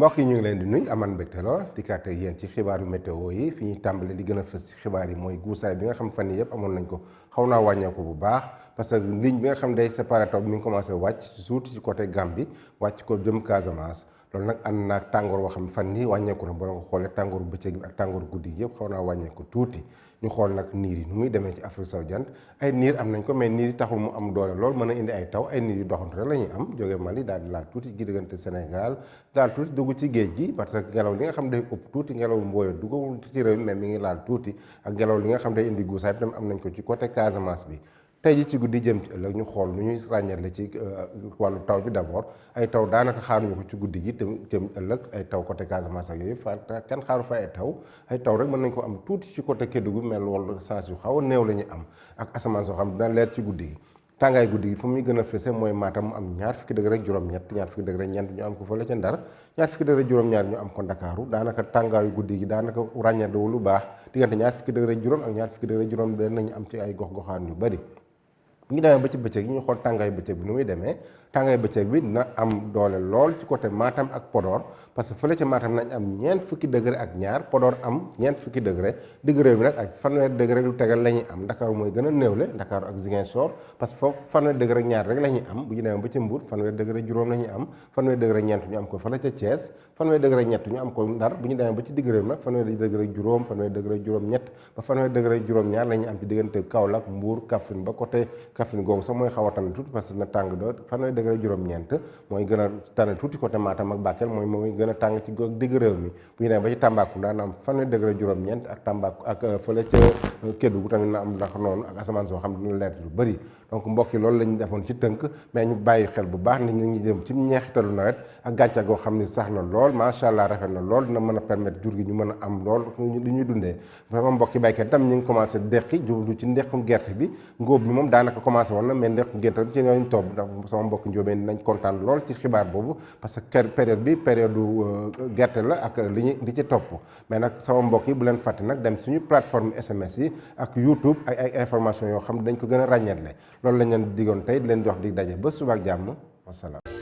mbokk yi ñu ngi leen di nuyu aman mbégte lool dikkaat ak yéen ci xibaaru météo yi fi ñuy tàmbale li gën a fës ci xibaar yi mooy guusaay bi nga xam fan yi yëpp amoon nañ ko xaw naa wàññeeku bu baax parce que ligne bi nga xam day séparé taw bi mi ngi commencé wàcc surtout ci côté Gambie wàcc ko jëm Casamance loolu nag ànd naag tàngoor boo xam fan yi wàññeeku na boo nga xoolee tàngooru bëccëg bi ak tàngooru guddi gi yëpp xaw naa wàññeeku tuuti ñu xool nag niir yi nu muy demee ci Afrique sowu jant ay niir am nañ ko mais niir yi taxul mu am doole lool mën a indi ay taw ay niir yu doxantu rek la ñuy am jóge Mali daal di laal tuuti gi diggante Sénégal daal tuuti dugg ci géej gi parce que ngelaw li nga xam day ëpp tuuti ngelaw mbooyo duggawul ci réew mi mais mi ngi laal tuuti ak ngelaw li nga xam day indi guusaay bi tam am nañ ko ci côté Casamance bi tey ji ci guddi jëm ci ëllëg ñu xool nu ñuy ràññale ci wàllu taw bi d'abord ay taw daanaka xaaruñu ko ci guddi gi te jëm ëllëg ay taw côté Casamance ak yooyu fa kenn xaaru fa ay taw rek mën nañ ko am tuuti ci côté Kédougou mel wala sens yu xaw a néew la ñu am ak asamaan soo xam dina leer ci guddi gi tàngaay guddi gi fu muy gën a fese mooy Matam mu am ñaar fukki degré rek juróom-ñett ñaar fukki degré rek ñeent ñu am ko fële ca Ndar ñaar fukki degré rek juróom-ñaar ñu am ko Ndakaaru daanaka tàngaayu guddi gi daanaka ràññeewu lu baax diggante ñaar fukki degré rek juróom ak ñaar fukki degré rek juróom benn nañu am ci ay gox-goxaan yu bari bu ñu demee ba ci bëccëg yi ñu xool tàngaay bëccëg bi nu muy demee tàngaay bëccëg bi dina am doole lool ci côté Matam ak Podor parce que fële ca Matam nañ am ñeent fukki degré ak ñaar Podor am ñeent fukki degré bi nag ak fanweeri degré lu tegal la ñuy am Ndakaaru mooy gën a néewle Ndakaaru ak Ziguinchor parce que foofu fanweeri degré ak ñaar rek la ñuy am bu ñu demee ba ci Mbour fanweeri degré juróom la ñuy am fanweeri degré ñeent ñu am ko fële ca Thiès fanweeri degré ñett ñu am ko Ndar bu ñu demee ba ci digg réew mi nag fanweeri degré juróom fanweeri degré juróom ñett ba fanweeri degré juróom ñaar la ñuy am ci diggante Kaolack Mbour Kaffrine ba côté Kaffrine googu sax mooy xaw a tane tuuti parce que na tàng doo fanweeri degré juróom-ñeent mooy gën a tane tuuti côté Matam ak Bakel mooy gën a tàng ci digg réew mi bu ñu demee ba ci Tambacounda na am fanweeri degré juróom-ñeent ak ak fële ca Kédougou tamit na am ndax noonu ak asamaan soo xam dina leer lu bëri donc mbokk yi loolu la ñu defoon ci tënk mais ñu bàyyi xel bu baax ni ñu ngi jëm ci ñeexitalu nawet ak gàncax goo xam ni sax na lool macha allah rafet na lool dina mën a permettre jur gi ñu mën a am lool li ñuy dundee vraiment mbokki baykat tam ñu ngi commencé deqi jublu ci ndequm gerte bi ngóob bi moom daanaka commencé woon na mais ndequm gerte bi ci ñooñu toog ndax sama mbokki njóobeen nañ kontaan lool ci xibaar boobu parce que période bi période gerte la ak li ci topp mais nag sama mbokk yi bu leen fàtte nag dem suñu plateforme SMS yi ak YouTube ay information yoo xam dañ ko gën a ràññeetle loolu lañ leen digoon tey di leen jox di daje ba suba ak jàmm wasalaam